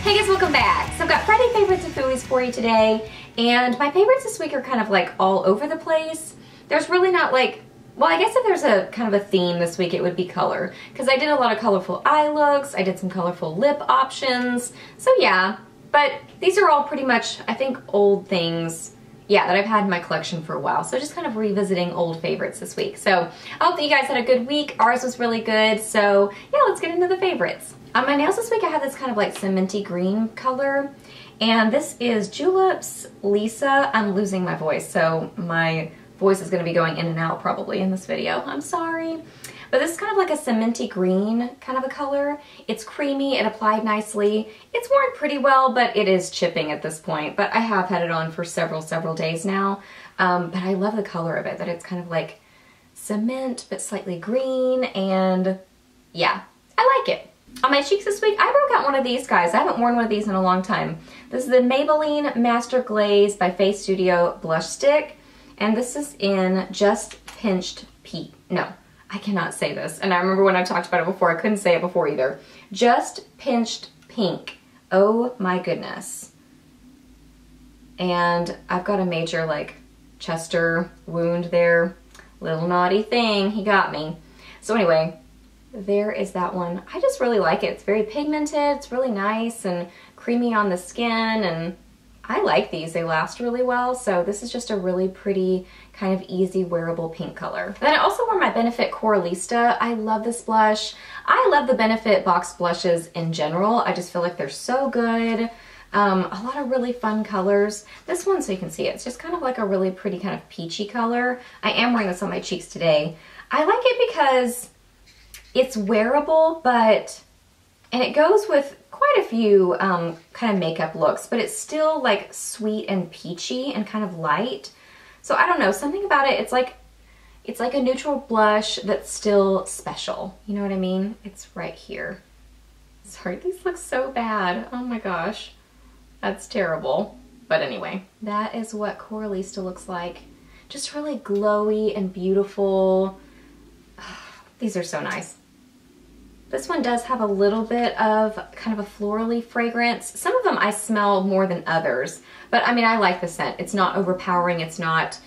Hey guys, welcome back. So I've got Friday favorites and Fooeys for you today, and my favorites this week are kind of like all over the place. There's really not like, well, I guess if there's a kind of a theme this week, it would be color, because I did a lot of colorful eye looks, I did some colorful lip options, so yeah, but these are all pretty much, I think, old things, yeah, that I've had in my collection for a while, so just kind of revisiting old favorites this week. So I hope that you guys had a good week. Ours was really good, so yeah, let's get into the favorites. On my nails this week, I have this kind of like cementy green color, and this is Julep's Lisa. I'm losing my voice, so my voice is going to be going in and out probably in this video. I'm sorry. But this is kind of like a cementy green kind of a color. It's creamy, it applied nicely. It's worn pretty well, but it is chipping at this point. But I have had it on for several days now. But I love the color of it, that it's kind of like cement, but slightly green, and yeah, I like it. On my cheeks this week, I broke out one of these guys. I haven't worn one of these in a long time. This is the Maybelline Master Glaze by Face Studio Blush Stick. And this is in Just Pinched Pink. No, I cannot say this. And I remember when I talked about it before, I couldn't say it before either. Just Pinched Pink. Oh my goodness. And I've got a major like Chester wound there. Little naughty thing, he got me. So anyway, there is that one. I just really like it. It's very pigmented, it's really nice and creamy on the skin, and I like these. They last really well, so this is just a really pretty kind of easy wearable pink color. And then I also wore my Benefit Coralista. I love this blush. I love the Benefit box blushes in general. I just feel like they're so good. A lot of really fun colors. This one, so you can see it, it's just kind of like a really pretty kind of peachy color. I am wearing this on my cheeks today. I like it because it's wearable, and it goes with quite a few kind of makeup looks, but it's still like sweet and peachy and kind of light. So I don't know, something about it, it's like a neutral blush that's still special. You know what I mean? It's right here. Sorry, these look so bad. Oh my gosh, that's terrible. But anyway, that is what Coralista looks like. Just really glowy and beautiful. These are so nice. This one does have a little bit of kind of a florally fragrance. Some of them I smell more than others, but I mean, I like the scent. It's not overpowering, it's not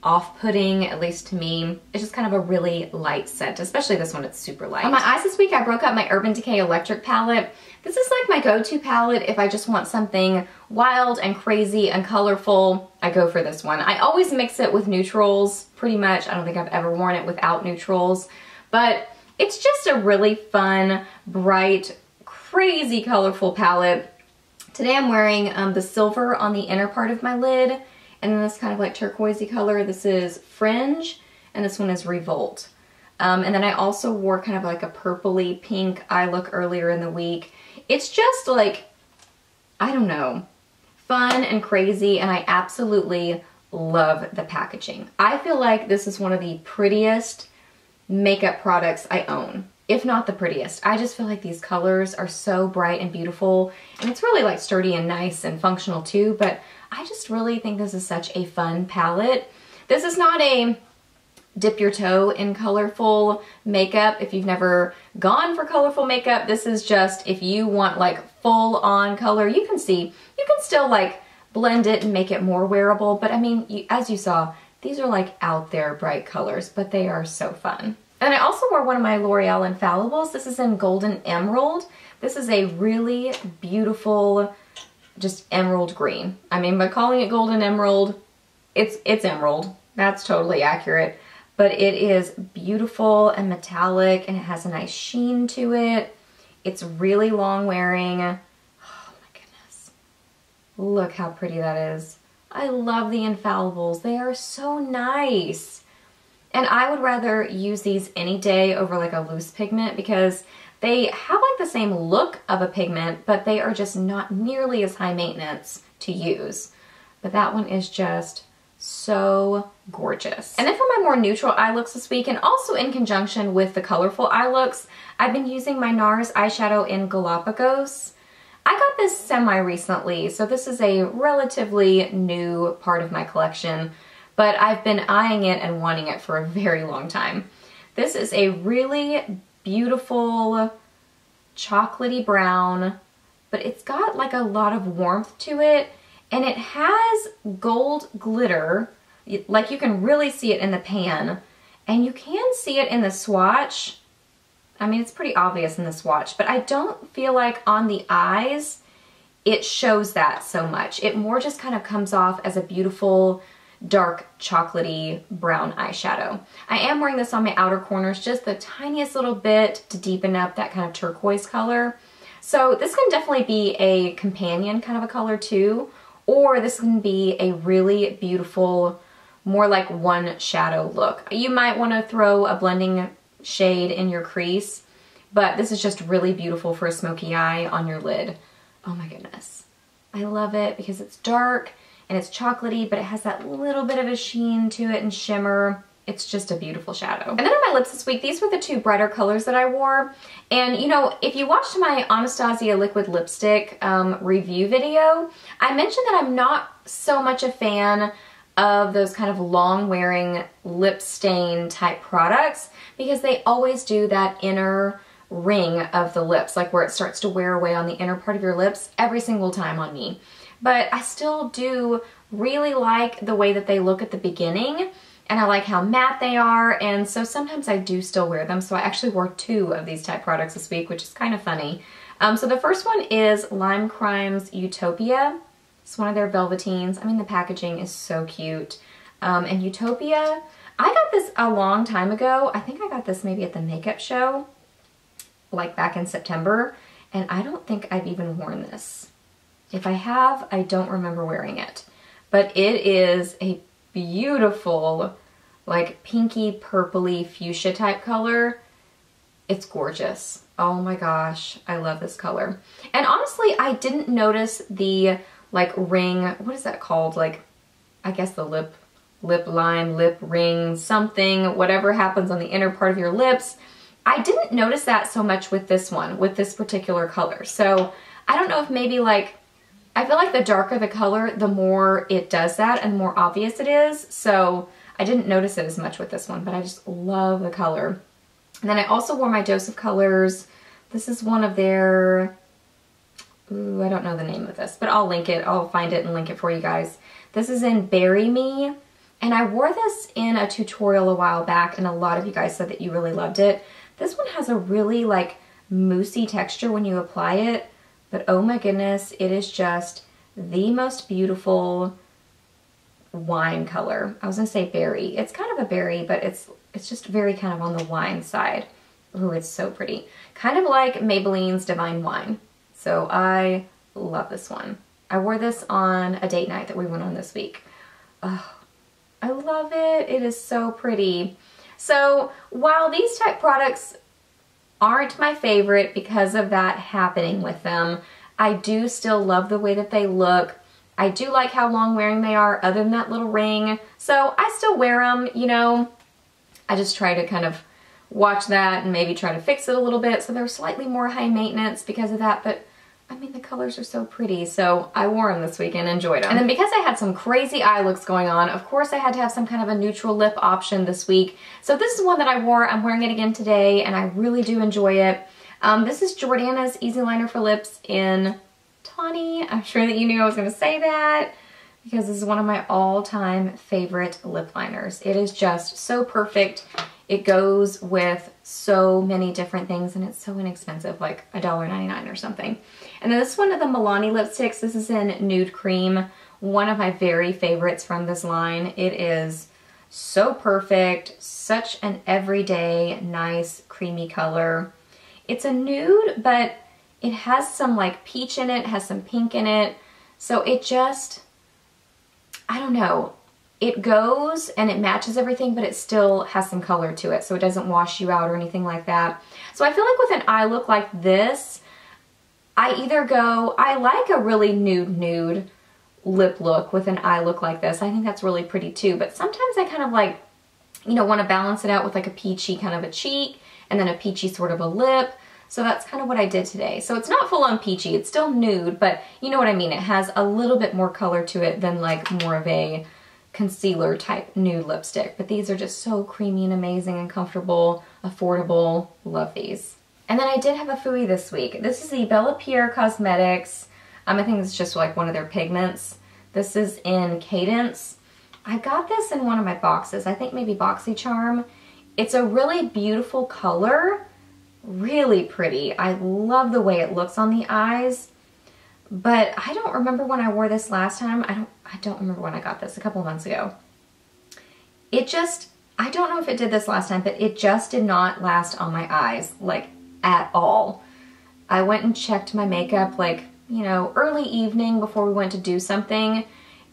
off-putting, at least to me. It's just kind of a really light scent, especially this one, it's super light. On my eyes this week, I broke out my Urban Decay Electric palette. This is like my go-to palette if I just want something wild and crazy and colorful. I go for this one. I always mix it with neutrals, pretty much. I don't think I've ever worn it without neutrals, but it's just a really fun, bright, crazy colorful palette. Today I'm wearing the silver on the inner part of my lid, and then this kind of like turquoisey color. This is Fringe, and this one is Revolt. And then I also wore kind of like a purpley pink eye look earlier in the week. It's just like, I don't know, fun and crazy, and I absolutely love the packaging. I feel like this is one of the prettiest makeup products I own, if not the prettiest. I just feel like these colors are so bright and beautiful, and it's really like sturdy and nice and functional too, but I just really think this is such a fun palette. This is not a dip your toe in colorful makeup. If you've never gone for colorful makeup, this is just if you want like full on color. You can see, you can still like blend it and make it more wearable, but I mean, as you saw, these are like out there bright colors, but they are so fun. And I also wore one of my L'Oreal Infallibles. This is in Golden Emerald. This is a really beautiful, just emerald green. I mean, by calling it Golden Emerald, it's emerald. That's totally accurate. But it is beautiful and metallic, and it has a nice sheen to it. It's really long wearing. Oh my goodness. Look how pretty that is. I love the Infallibles. They are so nice. And I would rather use these any day over like a loose pigment, because they have like the same look of a pigment, but they are just not nearly as high maintenance to use. But that one is just so gorgeous. And then for my more neutral eye looks this week, and also in conjunction with the colorful eye looks, I've been using my NARS eyeshadow in Galapagos. I got this semi-recently, so this is a relatively new part of my collection, but I've been eyeing it and wanting it for a very long time. This is a really beautiful chocolatey brown but it's got like a lot of warmth to it, and it has gold glitter, like you can really see it in the pan, and you can see it in the swatch. I mean, it's pretty obvious in the swatch, but I don't feel like on the eyes it shows that so much. It more just kind of comes off as a beautiful dark chocolatey brown eyeshadow. I am wearing this on my outer corners just the tiniest little bit to deepen up that kind of turquoise color. So this can definitely be a companion kind of a color too, or this can be a really beautiful, more like one shadow look. You might want to throw a blending shade in your crease, but this is just really beautiful for a smoky eye on your lid. Oh my goodness. I love it because it's dark and it's chocolatey, but it has that little bit of a sheen to it and shimmer. It's just a beautiful shadow. And then on my lips this week, these were the two brighter colors that I wore. And you know, if you watched my Anastasia liquid lipstick review video, I mentioned that I'm not so much a fan of those kind of long wearing lip stain type products because they always do that inner ring of the lips, like where it starts to wear away on the inner part of your lips every single time on me. But I still do really like the way that they look at the beginning, and I like how matte they are, and so sometimes I do still wear them. So I actually wore two of these type products this week, which is kind of funny. So the first one is Lime Crime's Utopia. It's one of their velveteens. I mean, the packaging is so cute. And Utopia, I got this a long time ago. I think I got this maybe at the makeup show, like back in September, and I don't think I've even worn this. If I have, I don't remember wearing it. But it is a beautiful, like pinky purpley fuchsia type color. It's gorgeous. Oh my gosh, I love this color. And honestly, I didn't notice the like ring, what is that called? Like, I guess the lip line, lip ring, something, whatever happens on the inner part of your lips. I didn't notice that so much with this one, with this particular color. So I don't know if maybe like, I feel like the darker the color, the more it does that and the more obvious it is. So I didn't notice it as much with this one, but I just love the color. And then I also wore my Dose of Colors. This is one of their, ooh, I don't know the name of this, but I'll link it. I'll find it and link it for you guys. This is in Bury Me. And I wore this in a tutorial a while back, and a lot of you guys said that you really loved it. This one has a really like moussey texture when you apply it, but oh my goodness, it is just the most beautiful wine color. I was gonna say berry. It's kind of a berry, but it's just very kind of on the wine side. Ooh, it's so pretty. Kind of like Maybelline's Divine Wine. So I love this one. I wore this on a date night that we went on this week. Oh, I love it. It is so pretty. So while these type products aren't my favorite because of that happening with them, I do still love the way that they look. I do like how long wearing they are other than that little ring. So I still wear them, you know. I just try to kind of watch that and maybe try to fix it a little bit so they're slightly more high maintenance because of that, but I mean, the colors are so pretty, so I wore them this week and enjoyed them. And then because I had some crazy eye looks going on, of course I had to have some kind of a neutral lip option this week. So this is one that I wore. I'm wearing it again today, and I really do enjoy it. This is Jordana's Easy Liner for Lips in Tawny. I'm sure that you knew I was going to say that because this is one of my all-time favorite lip liners. It is just so perfect. It goes with so many different things, and it's so inexpensive, like $1.99 or something. And then this is one of the Milani lipsticks. This is in Nude Cream, one of my very favorites from this line. It is so perfect, such an everyday, nice, creamy color. It's a nude, but it has some like peach in it, has some pink in it. So it just, I don't know. It goes and it matches everything, but it still has some color to it, so it doesn't wash you out or anything like that. So I feel like with an eye look like this, I either go, I like a really nude lip look with an eye look like this. I think that's really pretty too, but sometimes I kind of like, you know, want to balance it out with like a peachy kind of a cheek and then a peachy sort of a lip. So that's kind of what I did today. So it's not full on peachy, it's still nude, but you know what I mean. It has a little bit more color to it than like more of a concealer type nude lipstick. But these are just so creamy and amazing and comfortable, affordable. Love these. And then I did have a Fooey this week. This is the Bella Pierre Cosmetics. I think it's just like one of their pigments. This is in Cadence. I got this in one of my boxes. I think maybe BoxyCharm. It's a really beautiful color. Really pretty. I love the way it looks on the eyes. But I don't remember when I wore this last time. I don't remember when I got this, a couple months ago. It just, I don't know if it did this last time, but it just did not last on my eyes, like, at all. I went and checked my makeup, like, you know, early evening before we went to do something,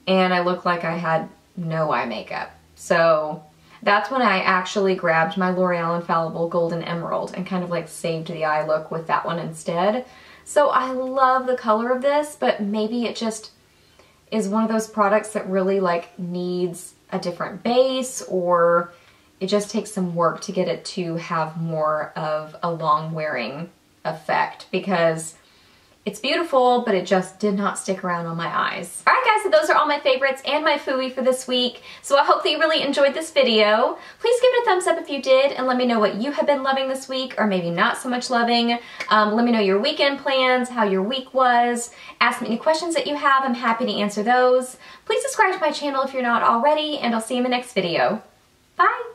and I looked like I had no eye makeup. So that's when I actually grabbed my L'Oreal Infallible Golden Emerald and kind of like saved the eye look with that one instead. So I love the color of this, but maybe it just is one of those products that really like needs a different base, or it just takes some work to get it to have more of a long wearing effect, because it's beautiful, but it just did not stick around on my eyes. All right guys, so those are all my favorites and my Fooey for this week. So I hope that you really enjoyed this video. Please give it a thumbs up if you did, and let me know what you have been loving this week, or maybe not so much loving. Let me know your weekend plans, how your week was. Ask me any questions that you have. I'm happy to answer those. Please subscribe to my channel if you're not already, and I'll see you in the next video. Bye!